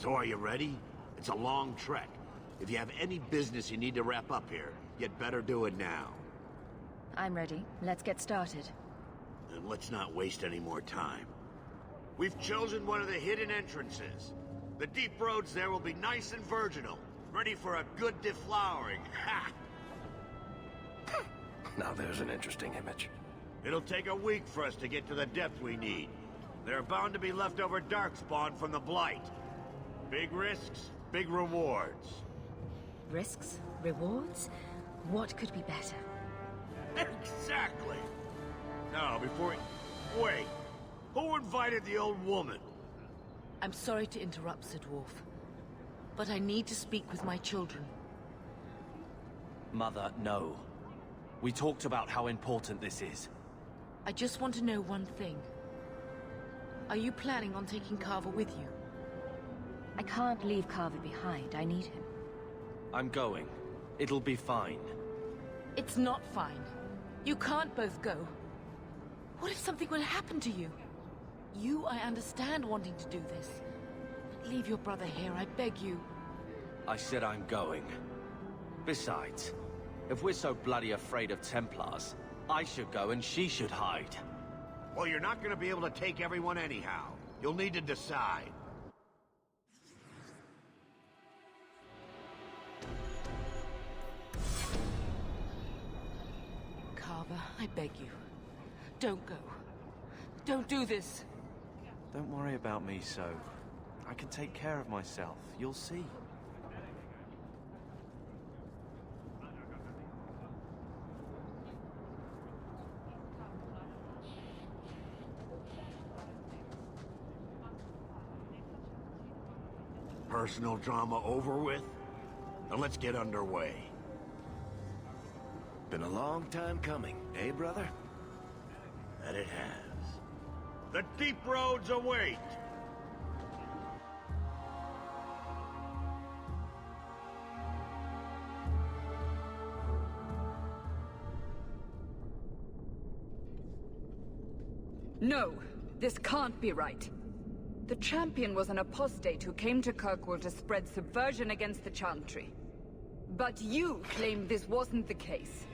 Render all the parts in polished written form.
So are you ready? It's a long trek. If you have any business you need to wrap up here, you'd better do it now. I'm ready. Let's get started. And let's not waste any more time. We've chosen one of the hidden entrances. The deep roads there will be nice and virginal, ready for a good deflowering. Ha! Now there's an interesting image. It'll take a week for us to get to the depth we need. There are bound to be leftover darkspawn from the Blight. Big risks, big rewards. Risks? Rewards? What could be better? Exactly! Now, before... Wait! Who invited the old woman? I'm sorry to interrupt, Sir Dwarf, but I need to speak with my children. Mother, no. We talked about how important this is. I just want to know one thing. Are you planning on taking Carver with you? I can't leave Carver behind. I need him. I'm going. It'll be fine. It's not fine. You can't both go. What if something will happen to you? I understand wanting to do this. But leave your brother here, I beg you. I said I'm going. Besides, if we're so bloody afraid of Templars, I should go and she should hide. Well, you're not gonna be able to take everyone anyhow. You'll need to decide. Carver, I beg you. Don't go. Don't do this. Don't worry about me, so. I can take care of myself. You'll see. Personal drama over with? Now let's get underway. Been a long time coming, eh, brother? That it has. The deep roads await! No, this can't be right. The Champion was an apostate who came to Kirkwall to spread subversion against the Chantry. But you claim this wasn't the case.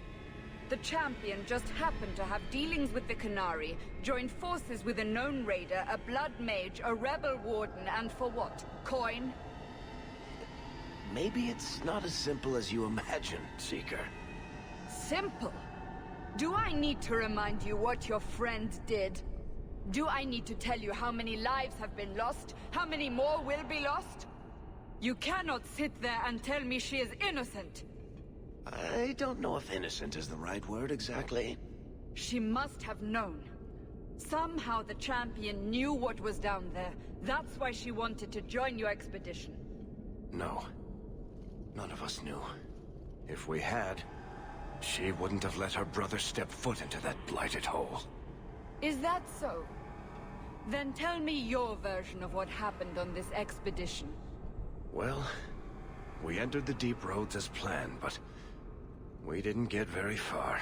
The Champion just happened to have dealings with the Qunari, joined forces with a known raider, a blood mage, a rebel warden, and for what? Coin? Maybe it's not as simple as you imagine, Seeker. Simple? Do I need to remind you what your friend did? Do I need to tell you how many lives have been lost? How many more will be lost? You cannot sit there and tell me she is innocent. I don't know if innocent is the right word exactly. She must have known. Somehow the Champion knew what was down there. That's why she wanted to join your expedition. No. None of us knew. If we had, she wouldn't have let her brother step foot into that blighted hole. Is that so? Then tell me your version of what happened on this expedition. Well, we entered the deep roads as planned, but we didn't get very far.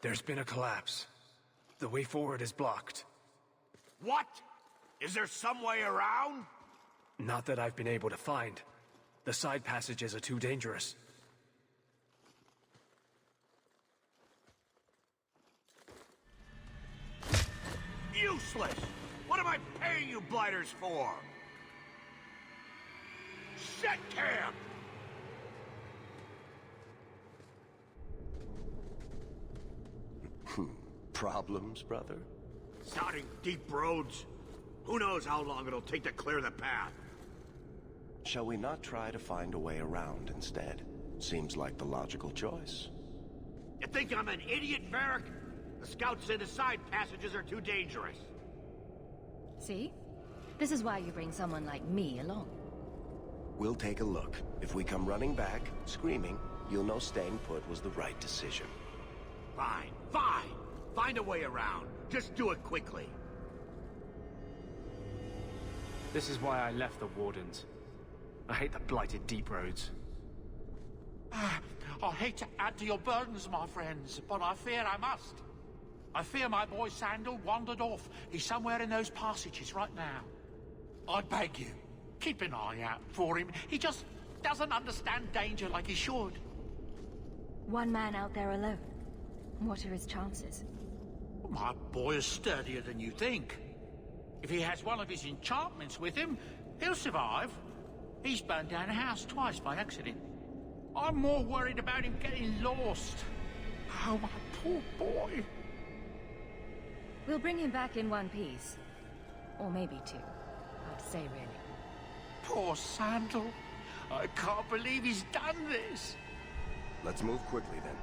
There's been a collapse. The way forward is blocked. What? Is there some way around? Not that I've been able to find. The side passages are too dangerous. Useless! What am I paying you blighters for? Set camp! Problems, brother? Starting deep roads? Who knows how long it'll take to clear the path? Shall we not try to find a way around instead? Seems like the logical choice. You think I'm an idiot, Varric? The scouts say the side passages are too dangerous. See? This is why you bring someone like me along. We'll take a look. If we come running back, screaming, you'll know staying put was the right decision. Fine, fine! Find a way around. Just do it quickly. This is why I left the Wardens. I hate the blighted deep roads. I hate to add to your burdens, my friends, but I fear I must. I fear my boy Sandal wandered off. He's somewhere in those passages right now. I beg you, keep an eye out for him. He just doesn't understand danger like he should. One man out there alone. What are his chances? My boy is sturdier than you think. If he has one of his enchantments with him, he'll survive. He's burned down a house twice by accident. I'm more worried about him getting lost. Oh, my poor boy. We'll bring him back in one piece. Or maybe two. Hard to say, really. Poor Sandal. I can't believe he's done this. Let's move quickly then.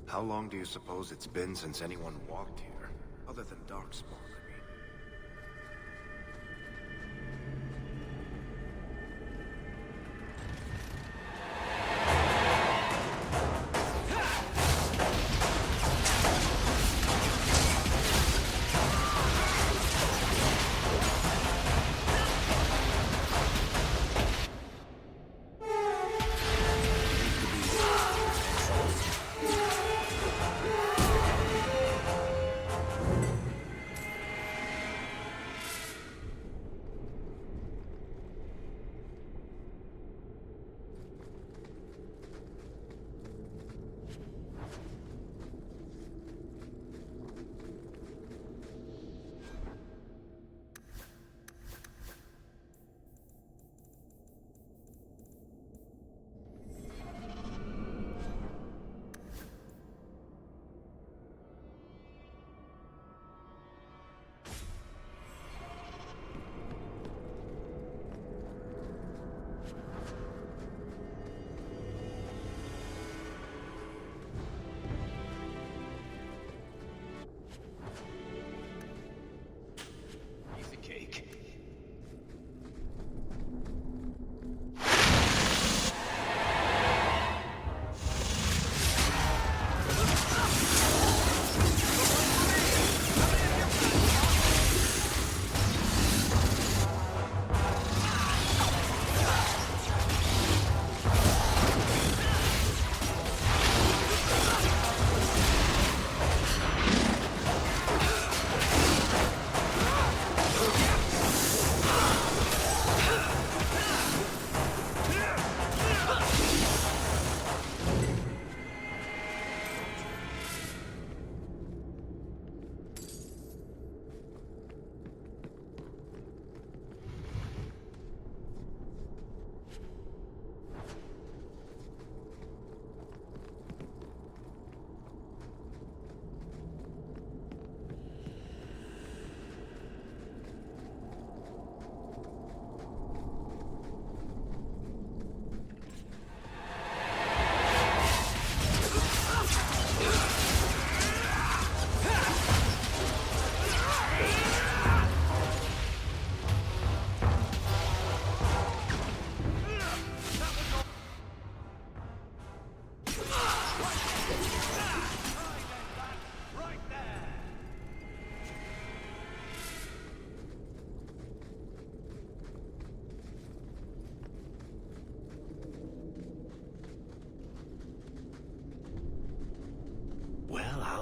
How long do you suppose it's been since anyone walked here? Other than Darkspawn, I mean.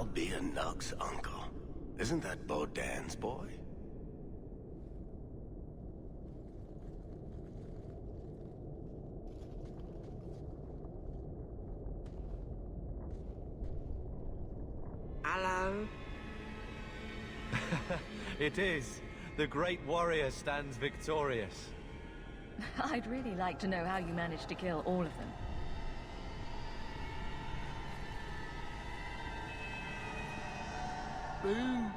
I'll be a Nug's uncle. Isn't that Bodan's boy? Hello? It is. The great warrior stands victorious. I'd really like to know how you managed to kill all of them. Boom.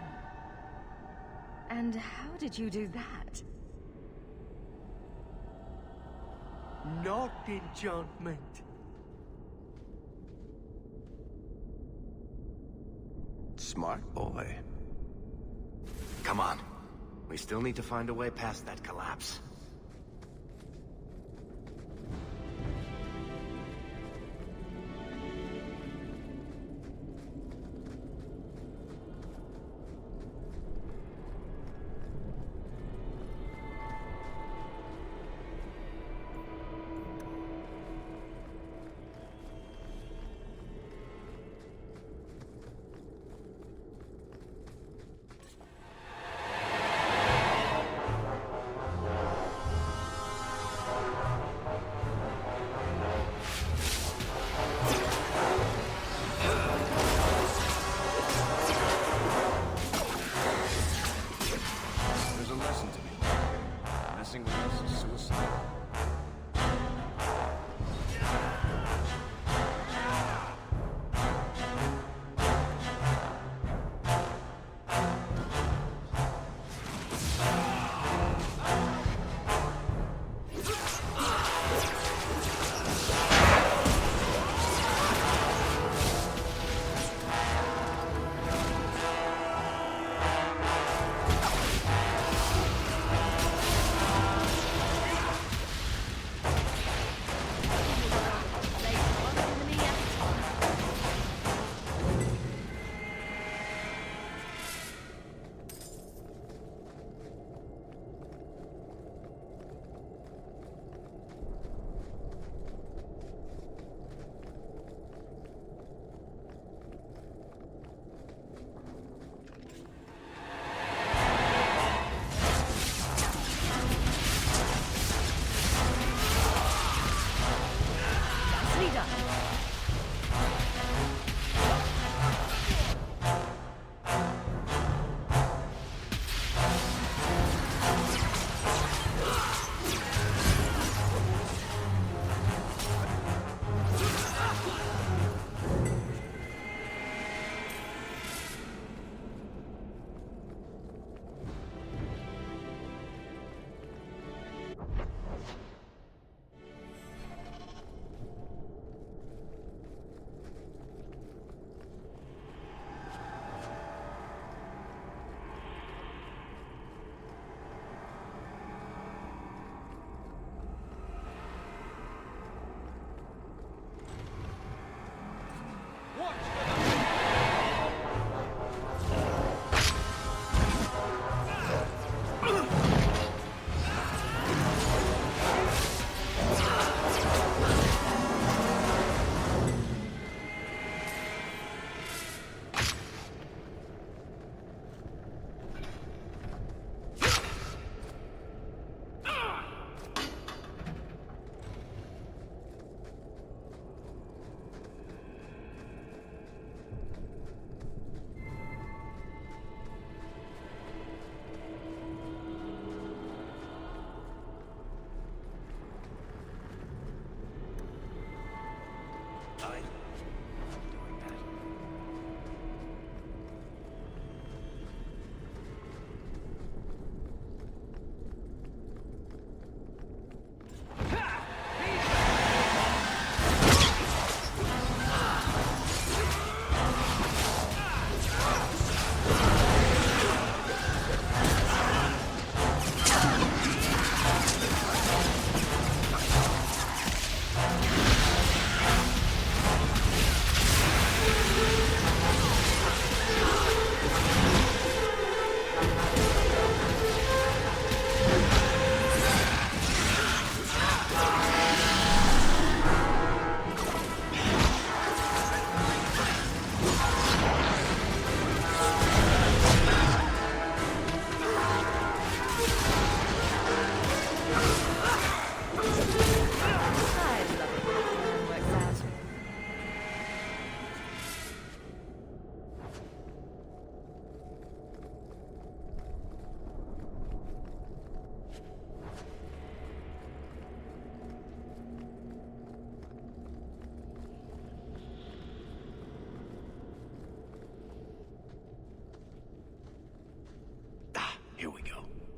And how did you do that? Not enchantment. Smart boy. Come on. We still need to find a way past that collapse. There's a lesson to be learned. Messing with us is suicide.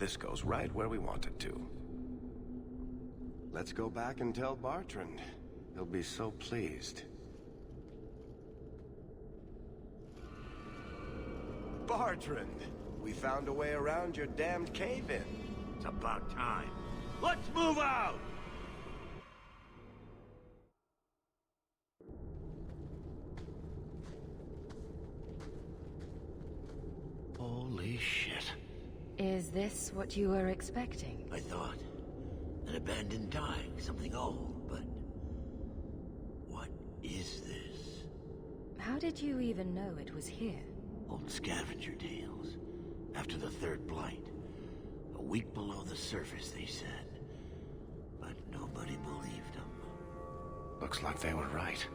this goes right where we want it to. Let's go back and tell Bartrand. He'll be so pleased. Bartrand! We found a way around your damned cave-in. It's about time. Let's move out! Holy shit. Is this what you were expecting? I thought. An abandoned dike, something old, but... what is this? How did you even know it was here? Old scavenger tales. After the third blight. A week below the surface, they said. But nobody believed them. Looks like they were right.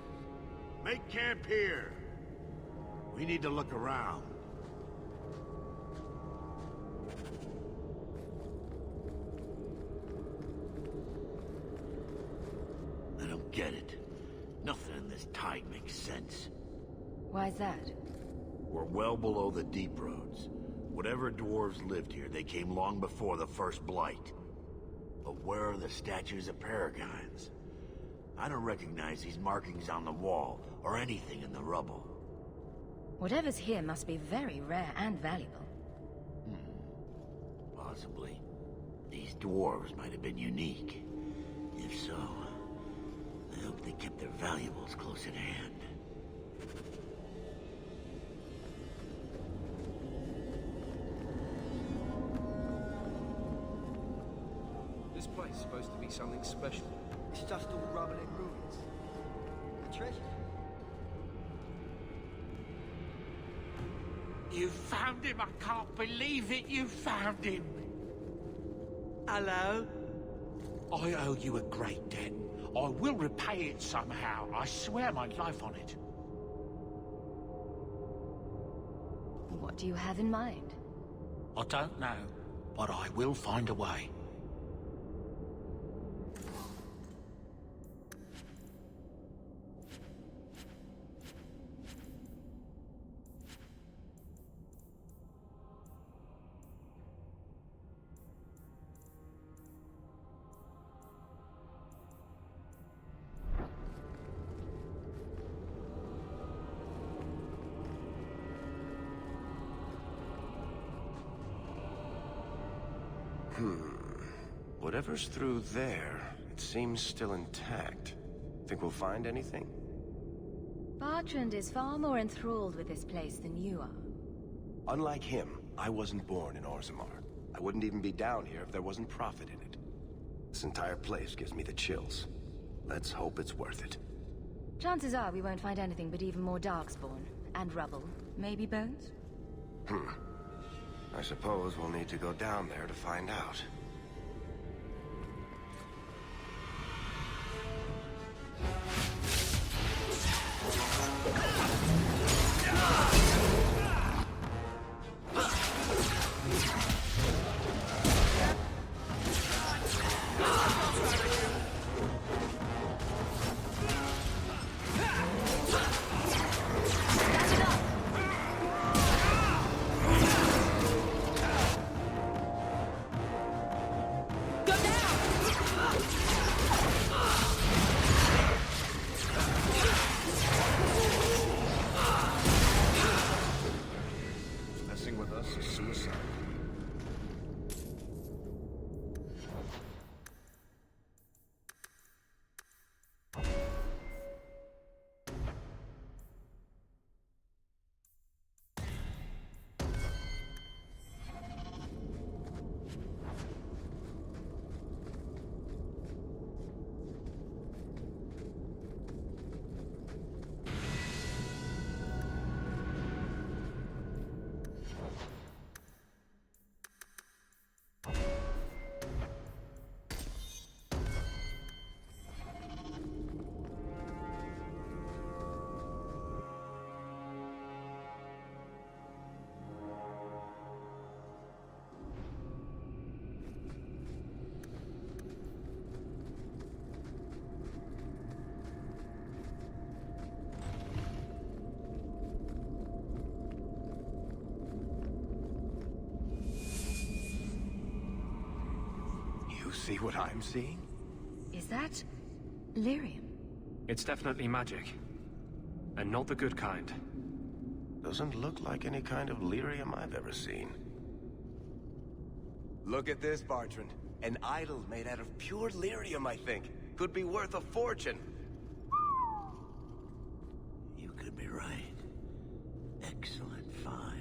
Make camp here! We need to look around. I don't get it. Nothing in this tide makes sense. Why's that? We're well below the deep roads. Whatever dwarves lived here, they came long before the first blight. But where are the statues of paragons? I don't recognize these markings on the wall, or anything in the rubble. Whatever's here must be very rare and valuable. Possibly. These dwarves might have been unique. If so, I hope they kept their valuables close at hand. This place is supposed to be something special. It's just all rubble and ruins. A treasure. You found him! I can't believe it! You found him! Hello? I owe you a great debt. I will repay it somehow. I swear my life on it. What do you have in mind? I don't know, but I will find a way. Whatever's through there, it seems still intact. Think we'll find anything? Bartrand is far more enthralled with this place than you are. Unlike him, I wasn't born in Orzammar. I wouldn't even be down here if there wasn't profit in it. This entire place gives me the chills. Let's hope it's worth it. Chances are we won't find anything but even more darkspawn. And rubble. Maybe bones? I suppose we'll need to go down there to find out. You see what I'm seeing? Is that lyrium? It's definitely magic. And not the good kind. Doesn't look like any kind of lyrium I've ever seen. Look at this, Bartrand. An idol made out of pure lyrium, I think. Could be worth a fortune. You could be right. Excellent find.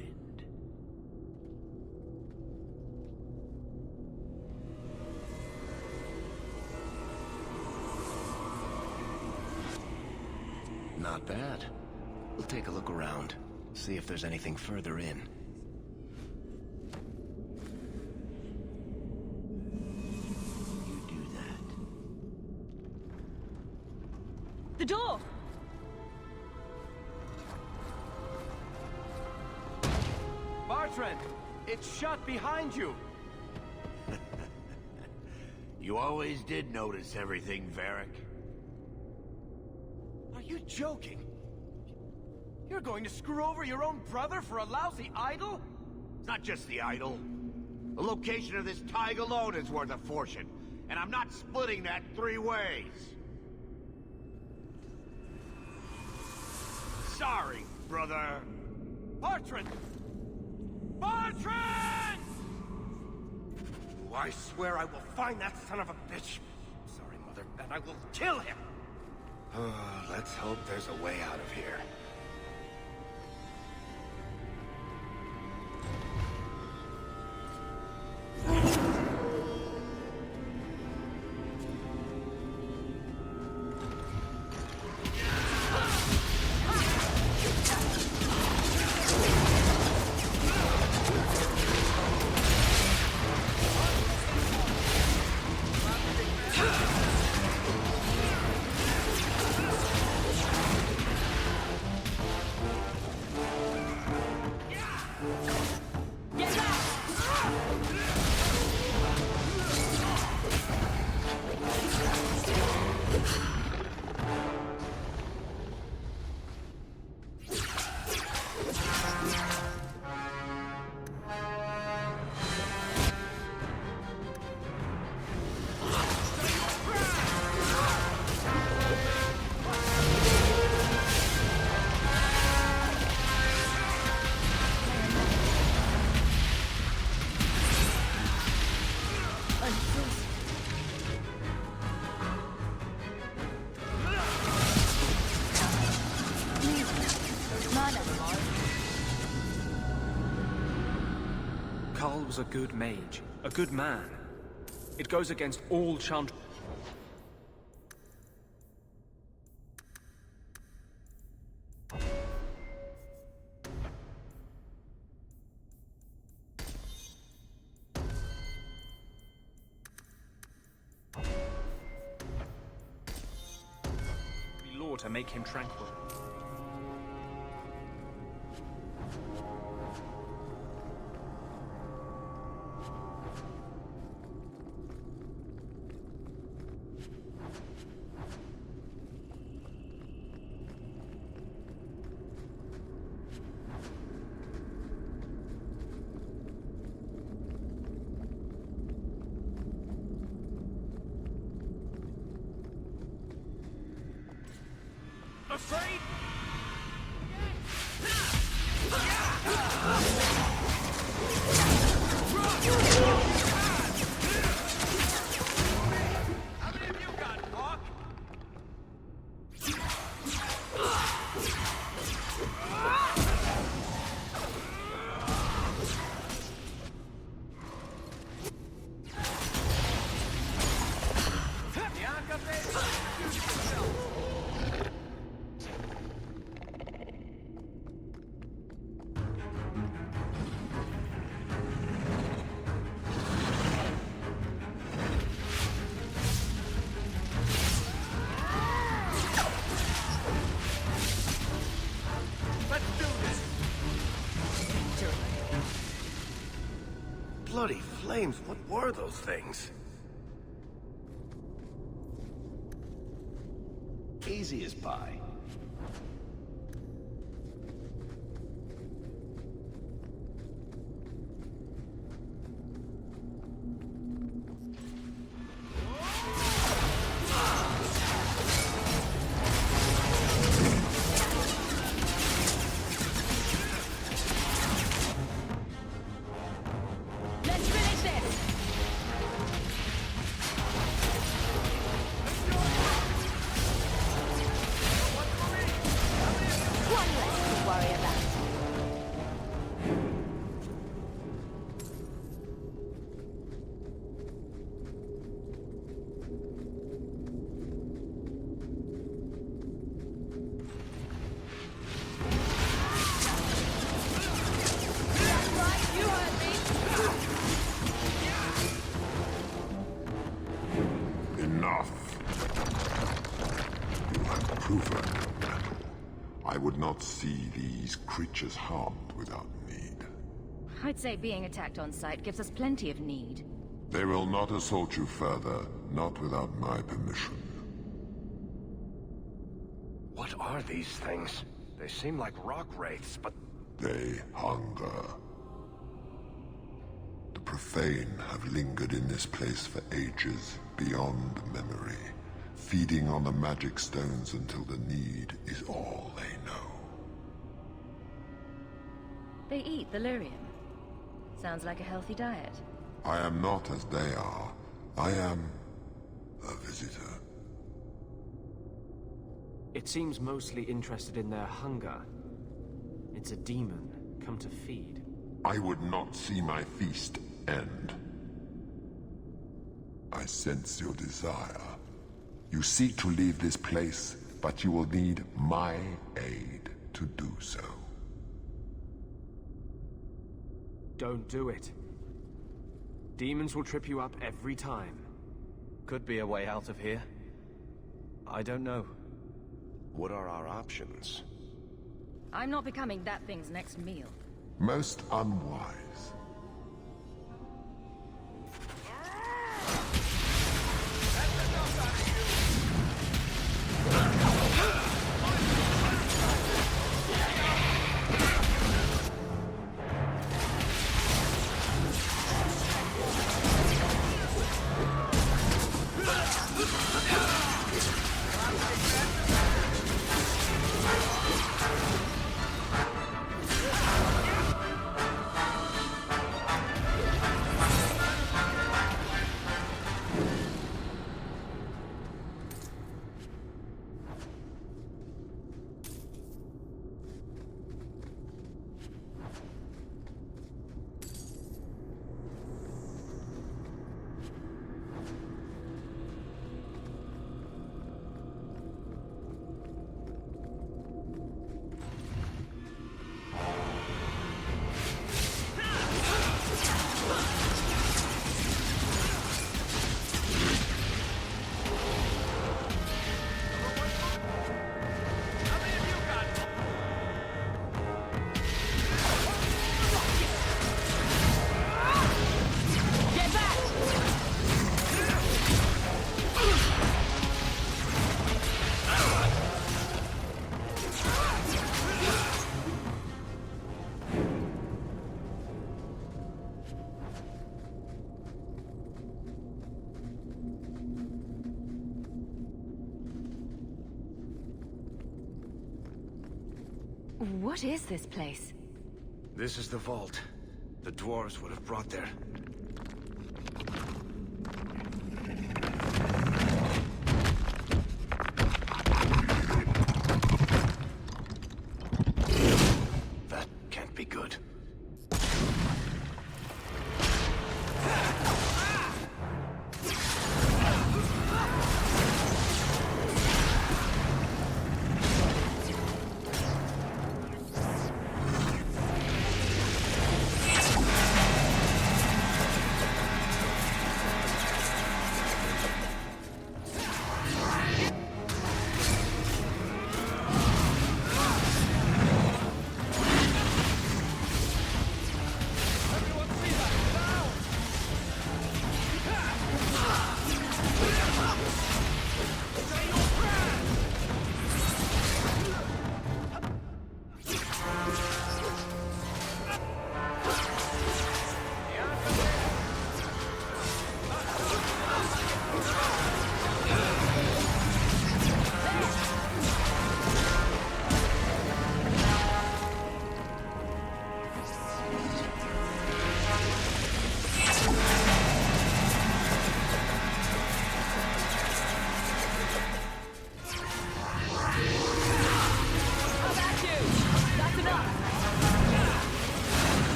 Not bad. We'll take a look around. See if there's anything further in. You do that. The door! Bartrand! It's shut behind you! You always did notice everything, Varric. Are you joking? You're going to screw over your own brother for a lousy idol? It's not just the idol. The location of this tag alone is worth a fortune, and I'm not splitting that 3 ways. Sorry, brother. Bartrand! Bartrand! Oh, I swear I will find that son of a bitch. Sorry, Mother, and I will kill him. Let's hope there's a way out of here. Karl was a good mage, a good man. It goes against all chant. Law to make him tranquil. Afraid? How many of you got, Hawk? Bianca, baby! Bloody flames, what were those things? Easy as pie. would not see these creatures harmed without need. I'd say being attacked on sight gives us plenty of need. They will not assault you further, not without my permission. What are these things? They seem like rock wraiths, but... They hunger. The profane have lingered in this place for ages, beyond memory, feeding on the magic stones until the need is all they know. They eat the lyrium. Sounds like a healthy diet. I am not as they are. I am a visitor. It seems mostly interested in their hunger. It's a demon, come to feed. I would not see my feast end. I sense your desire. You seek to leave this place, but you will need my aid to do so. Don't do it. Demons will trip you up every time. Could be a way out of here. I don't know. What are our options? I'm not becoming that thing's next meal. Most unwise. What is this place? This is the vault. The dwarves would have brought there. That can't be good.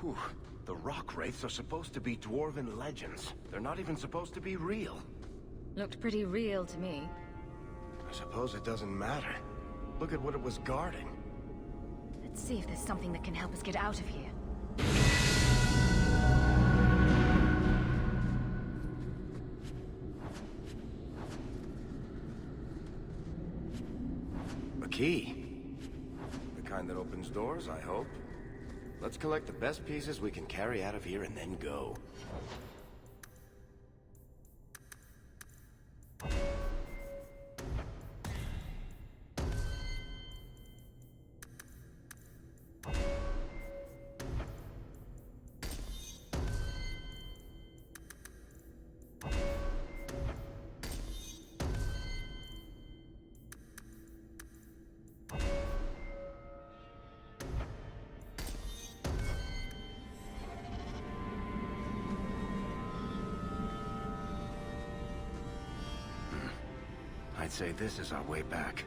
Whew. The rock wraiths are supposed to be dwarven legends. They're not even supposed to be real. Looked pretty real to me. I suppose it doesn't matter. Look at what it was guarding. Let's see if there's something that can help us get out of here. A key. The kind that opens doors, I hope. Let's collect the best pieces we can carry out of here and then go. I'd say this is our way back.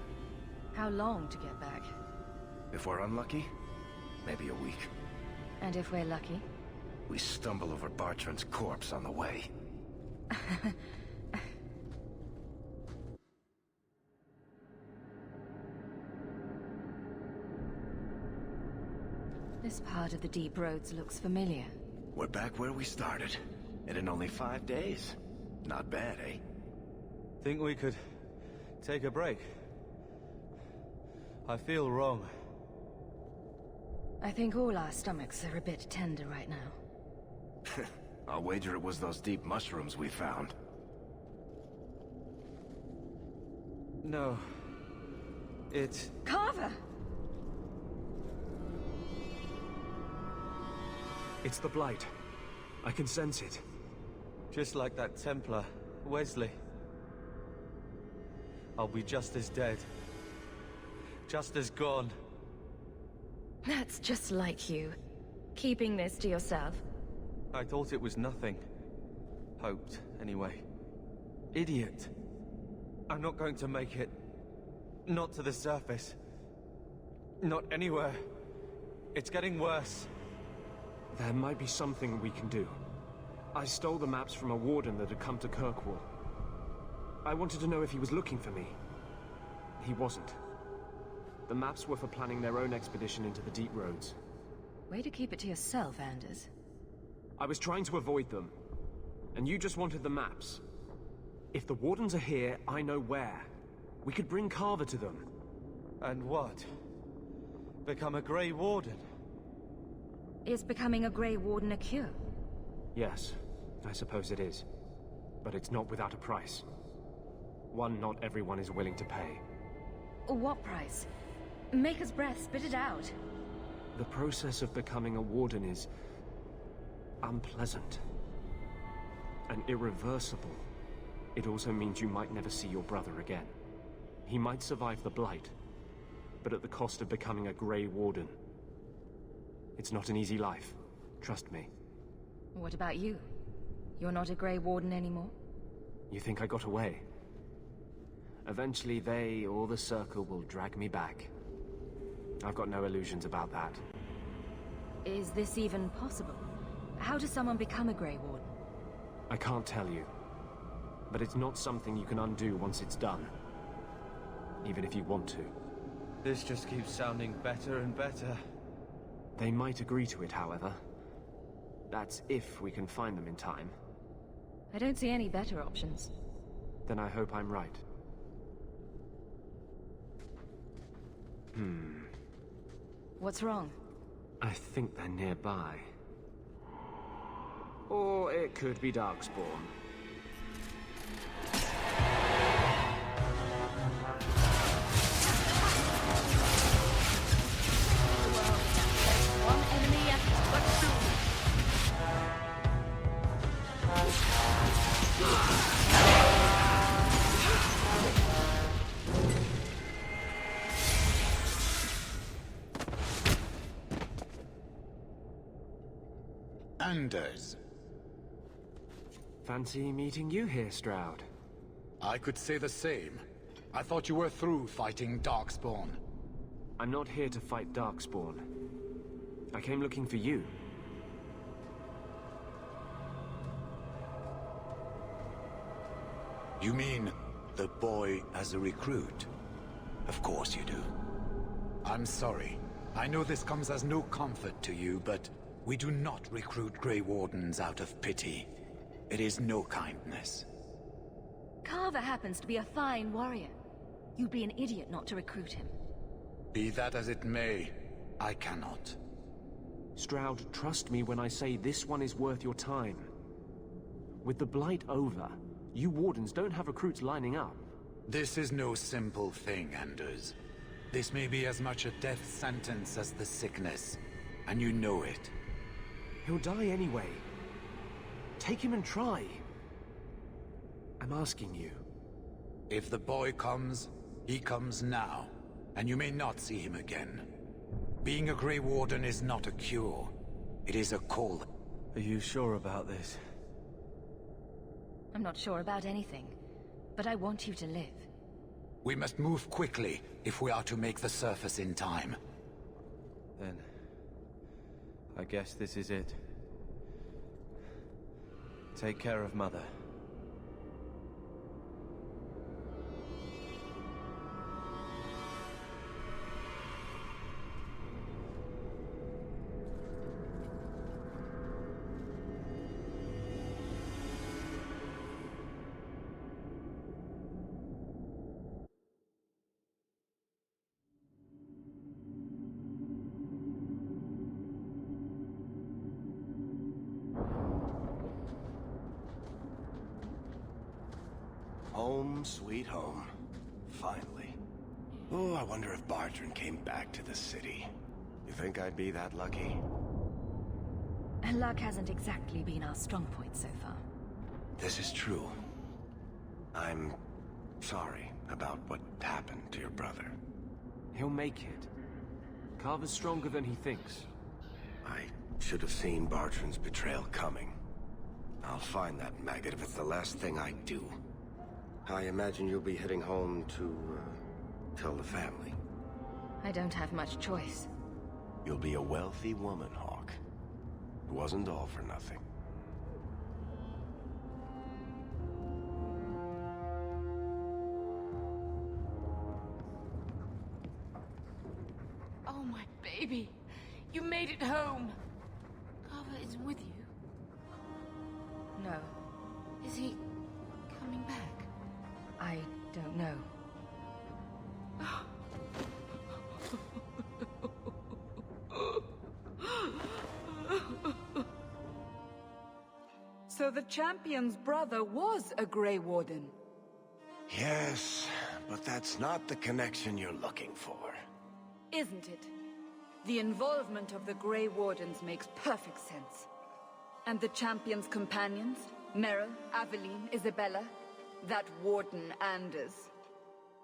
How long to get back? If we're unlucky, maybe a week. And if we're lucky? We stumble over Bartrand's corpse on the way. This part of the Deep Roads looks familiar. We're back where we started. And in only 5 days. Not bad, eh? Think we could take a break? I feel wrong. I think all our stomachs are a bit tender right now. I'll wager it was those deep mushrooms we found. No. It's... Carver! It's the Blight. I can sense it. just like that Templar, Wesley. I'll be just as dead. Just as gone. That's just like you. Keeping this to yourself. I thought it was nothing. Hoped, anyway. Idiot. I'm not going to make it. Not to the surface. Not anywhere. It's getting worse. There might be something we can do. I stole the maps from a warden that had come to Kirkwall. I wanted to know if he was looking for me. He wasn't. The maps were for planning their own expedition into the Deep Roads. Way to keep it to yourself, Anders. I was trying to avoid them. And you just wanted the maps. If the Wardens are here, I know where. We could bring Carver to them. And what? Become a Grey Warden? Is becoming a Grey Warden a cure? Yes, I suppose it is. But it's not without a price. One not everyone is willing to pay. What price? Maker's breath, spit it out. The process of becoming a Warden is... unpleasant. And irreversible. It also means you might never see your brother again. He might survive the Blight, but at the cost of becoming a Grey Warden. It's not an easy life, trust me. What about you? You're not a Grey Warden anymore? You think I got away? Eventually they, or the Circle, will drag me back. I've got no illusions about that. Is this even possible? How does someone become a Grey Warden? I can't tell you. But it's not something you can undo once it's done. Even if you want to. This just keeps sounding better and better. They might agree to it, however. That's if we can find them in time. I don't see any better options. Then I hope I'm right. What's wrong? I think they're nearby. Or it could be Darkspawn. One enemy left. Let's do it. Anders. Fancy meeting you here, Stroud. I could say the same. I thought you were through fighting Darkspawn. I'm not here to fight Darkspawn. I came looking for you. You mean... The boy as a recruit? Of course you do. I'm sorry. I know this comes as no comfort to you, but we do not recruit Grey Wardens out of pity. It is no kindness. Carver happens to be a fine warrior. You'd be an idiot not to recruit him. Be that as it may, I cannot. Stroud, trust me when I say this one is worth your time. With the Blight over, you Wardens don't have recruits lining up. This is no simple thing, Anders. This may be as much a death sentence as the sickness, and you know it. He'll die anyway. Take him and try. I'm asking you. If the boy comes, he comes now, and you may not see him again. Being a Grey Warden is not a cure. It is a call. Are you sure about this? I'm not sure about anything, but I want you to live. We must move quickly if we are to make the surface in time. Then... I guess this is it. Take care of Mother. Home, sweet home. Finally. Oh, I wonder if Bardrin came back to the city. You think I'd be that lucky? And luck hasn't exactly been our strong point so far. This is true. I'm sorry about what happened to your brother. He'll make it. Carver's stronger than he thinks. I should have seen Bardrin's betrayal coming. I'll find that maggot if it's the last thing I do. I imagine you'll be heading home to, tell the family. I don't have much choice. You'll be a wealthy woman, Hawke. It wasn't all for nothing. Oh, my baby. You made it home. Carver isn't with you. No, Is he coming back? I don't know. So the champion's brother was a Grey Warden. Yes, but that's not the connection you're looking for. Isn't it? The involvement of the Grey Wardens makes perfect sense. And the champion's companions? Merrill, Aveline, Isabella? That Warden Anders?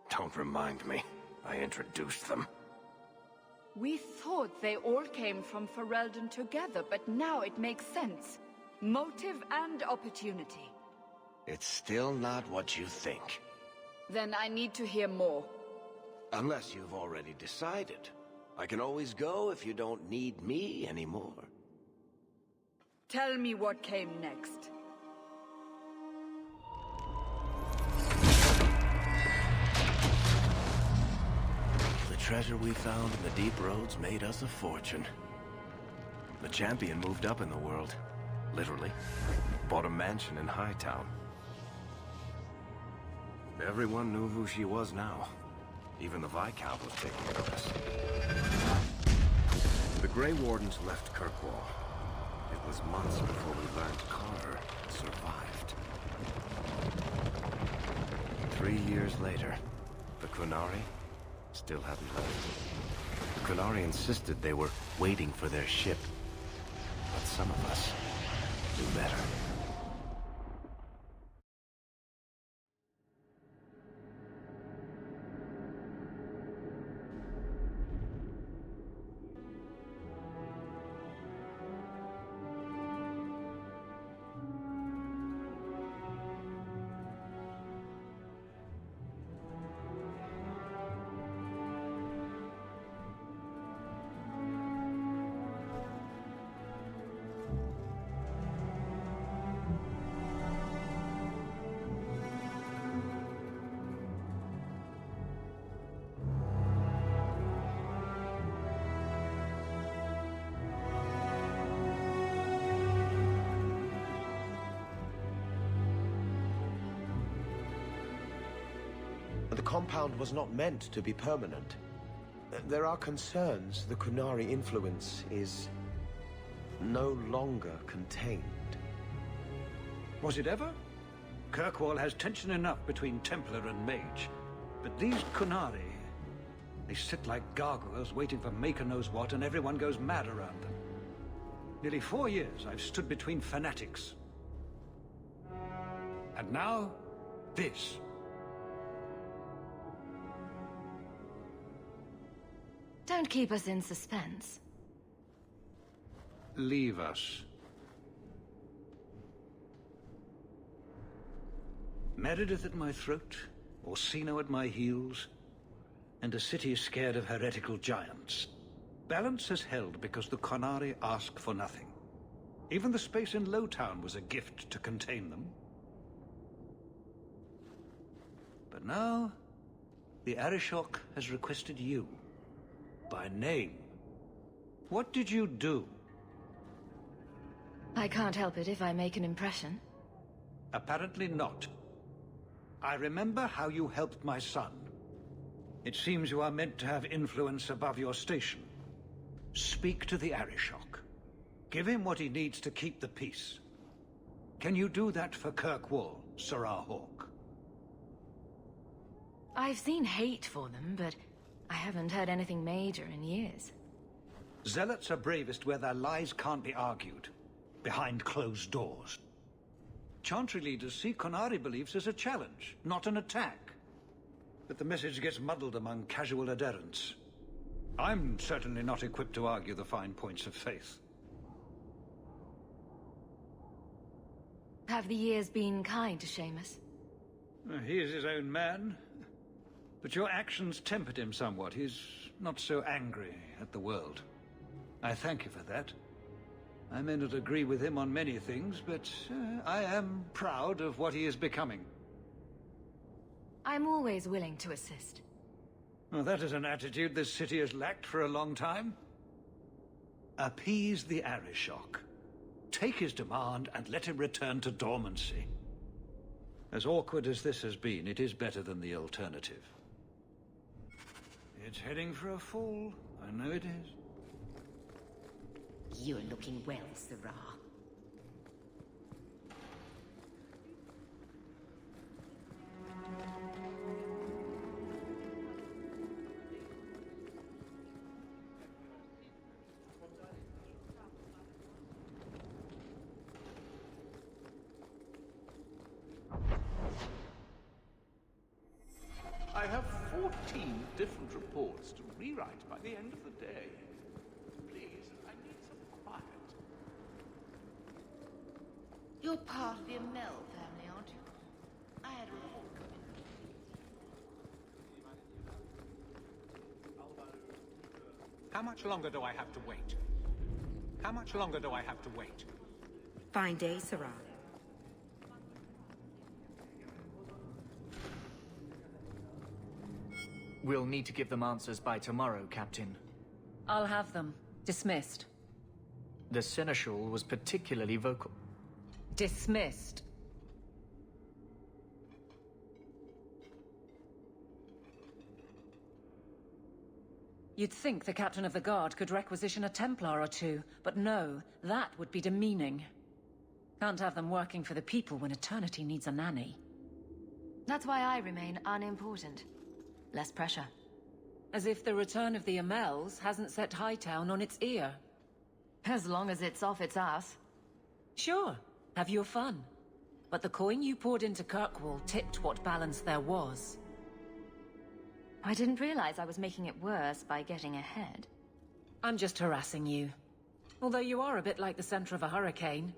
Don't remind me. I introduced them. We thought they all came from Ferelden together, but now it makes sense. Motive and opportunity. It's still not what you think. Then I need to hear more. Unless you've already decided. I can always go if you don't need me anymore. Tell me what came next. The treasure we found in the deep roads made us a fortune. The champion moved up in the world. Literally. Bought a mansion in Hightown. Everyone knew who she was now. Even the Viscount was taking notice. The Grey Wardens left Kirkwall. It was months before we learned Carver survived. 3 years later, the Qunari still hadn't left. The Qunari insisted they were waiting for their ship. But some of us knew better. The compound was not meant to be permanent. There are concerns the Qunari influence is no longer contained. Was it ever? Kirkwall has tension enough between Templar and Mage. But these Qunari, they sit like gargoyles waiting for Maker knows what, and everyone goes mad around them. Nearly 4 years I've stood between fanatics. And now, this. Don't keep us in suspense. Leave us. Meredith at my throat, Orsino at my heels, and a city scared of heretical giants. Balance has held because the Qunari ask for nothing. Even the space in Lowtown was a gift to contain them. But now, the Arishok has requested you. By name. What did you do? I can't help it if I make an impression. Apparently not. I remember how you helped my son. It seems you are meant to have influence above your station. Speak to the Arishok. Give him what he needs to keep the peace. Can you do that for Kirkwall, Serah Hawke? I've seen hate for them, but I haven't heard anything major in years. Zealots are bravest where their lies can't be argued. Behind closed doors. Chantry leaders see Qunari beliefs as a challenge, not an attack. But the message gets muddled among casual adherents. I'm certainly not equipped to argue the fine points of faith. Have the years been kind to Seamus? He is his own man. But your actions tempered him somewhat. He's not so angry at the world. I thank you for that. I may not agree with him on many things, but I am proud of what he is becoming. I'm always willing to assist. Well, that is an attitude this city has lacked for a long time. Appease the Arishok. Take his demand and let him return to dormancy. As awkward as this has been, it is better than the alternative. It's heading for a fall. I know it is. You're looking well, Serah. I have 14 different reports to rewrite by the end of the day. Please, I need some quiet. You're part of the Amell family, aren't you? I had a report come in. How much longer do I have to wait? How much longer do I have to wait? Fine day, Serah. We'll need to give them answers by tomorrow, Captain. I'll have them. Dismissed. The Seneschal was particularly vocal. Dismissed. You'd think the Captain of the Guard could requisition a Templar or two, but no, that would be demeaning. Can't have them working for the people when eternity needs a nanny. That's why I remain unimportant. Less pressure. As if the return of the Amells hasn't set Hightown on its ear. As long as it's off its ass. Sure, have your fun. But the coin you poured into Kirkwall tipped what balance there was. I didn't realize I was making it worse by getting ahead. I'm just harassing you. Although you are a bit like the center of a hurricane.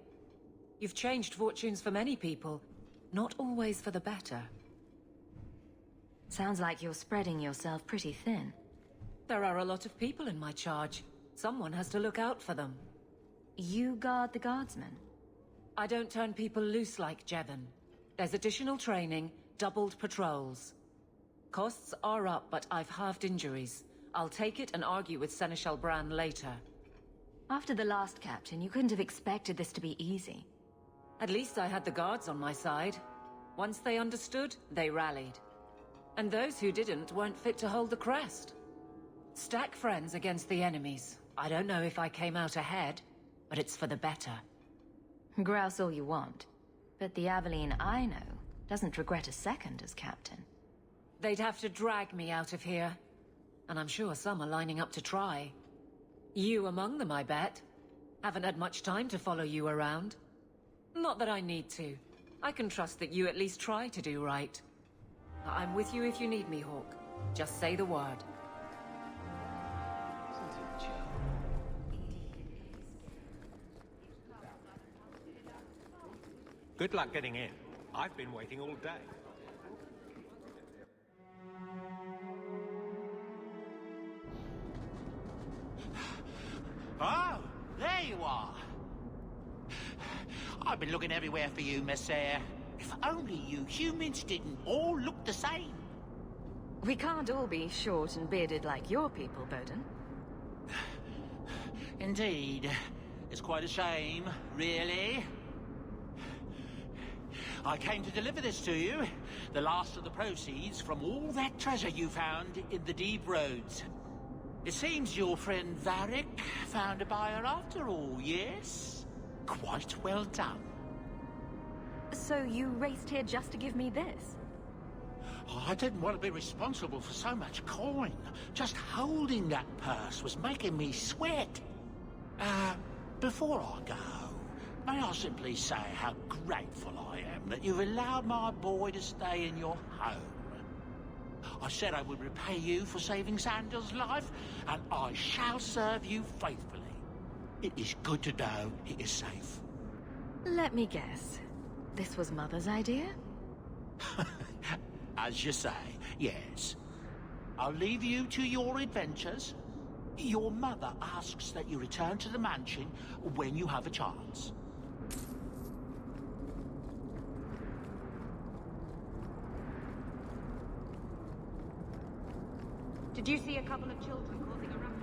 You've changed fortunes for many people, not always for the better. Sounds like you're spreading yourself pretty thin. There are a lot of people in my charge. Someone has to look out for them. You guard the guardsmen? I don't turn people loose like Jevon. There's additional training, doubled patrols. Costs are up, but I've halved injuries. I'll take it and argue with Seneschal Bran later. After the last captain, you couldn't have expected this to be easy. At least I had the guards on my side. Once they understood, they rallied. And those who didn't weren't fit to hold the crest. Stack friends against the enemies. I don't know if I came out ahead, but it's for the better. Grouse all you want, but the Aveline I know doesn't regret a second as captain. They'd have to drag me out of here, and I'm sure some are lining up to try. You among them, I bet. Haven't had much time to follow you around. Not that I need to. I can trust that you at least try to do right. I'm with you if you need me, Hawke. Just say the word. Good luck getting in. I've been waiting all day. Oh, there you are. I've been looking everywhere for you, Messiah. If only you humans didn't all look the same. We can't all be short and bearded like your people, Bowden. Indeed. It's quite a shame, really. I came to deliver this to you. The last of the proceeds from all that treasure you found in the deep roads. It seems your friend Varric found a buyer after all, yes? Quite well done. So you raced here just to give me this? Oh, I didn't want to be responsible for so much coin. Just holding that purse was making me sweat. Before I go, may I simply say how grateful I am that you've allowed my boy to stay in your home. I said I would repay you for saving Sandal's life, and I shall serve you faithfully. It is good to know he is safe. Let me guess. This was Mother's idea? As you say, yes. I'll leave you to your adventures. Your mother asks that you return to the mansion when you have a chance. Did you see a couple of children causing a ruckus?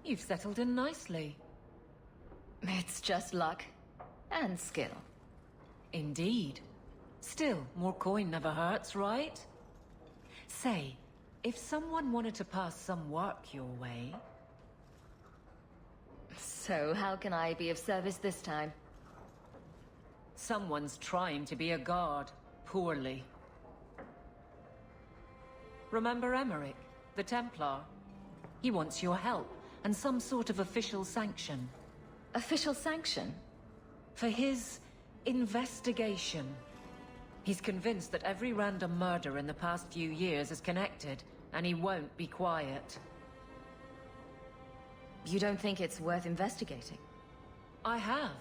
You've settled in nicely. It's just luck. And skill. Indeed. Still, more coin never hurts, right? Say, if someone wanted to pass some work your way... So, how can I be of service this time? Someone's trying to be a guard. Poorly. Remember Emmerich, the Templar? He wants your help, and some sort of official sanction. Official sanction? For his investigation. He's convinced that every random murder in the past few years is connected, and he won't be quiet. You don't think it's worth investigating? I have.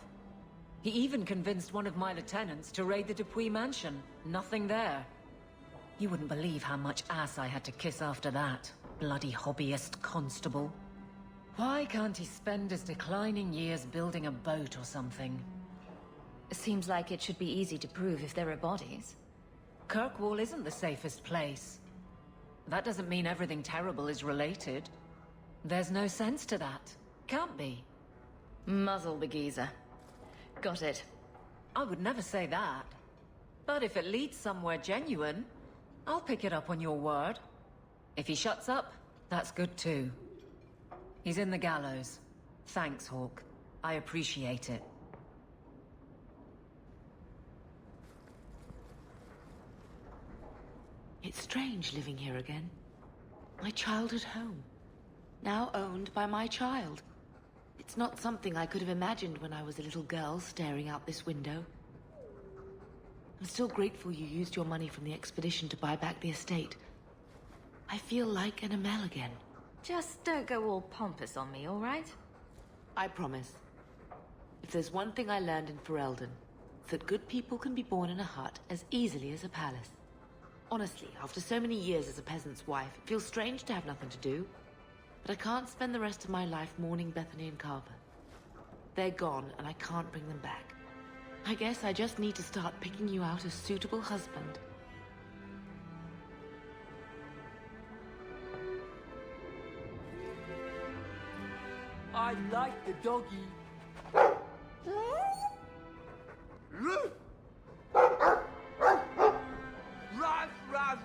He even convinced one of my lieutenants to raid the Dupuis mansion. Nothing there. You wouldn't believe how much ass I had to kiss after that. Bloody hobbyist constable. Why can't he spend his declining years building a boat or something? Seems like it should be easy to prove if there are bodies. Kirkwall isn't the safest place. That doesn't mean everything terrible is related. There's no sense to that. Can't be. Muzzle the geezer. Got it. I would never say that. But if it leads somewhere genuine, I'll pick it up on your word. If he shuts up, that's good too. He's in the gallows. Thanks, Hawke. I appreciate it. It's strange living here again. My childhood home. Now owned by my child. It's not something I could have imagined when I was a little girl staring out this window. I'm still grateful you used your money from the expedition to buy back the estate. I feel like an Amel again. Just don't go all pompous on me, all right? I promise. If there's one thing I learned in Ferelden, it's that good people can be born in a hut as easily as a palace. Honestly, after so many years as a peasant's wife, it feels strange to have nothing to do. But I can't spend the rest of my life mourning Bethany and Carver. They're gone, and I can't bring them back. I guess I just need to start picking you out a suitable husband. I like the doggy. Ruff, ruff,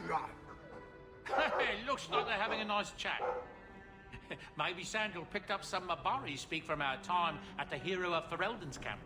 ruff. It looks like they're having a nice chat. Maybe Sandal picked up some Mabari speak from our time at the Hero of Ferelden's camp.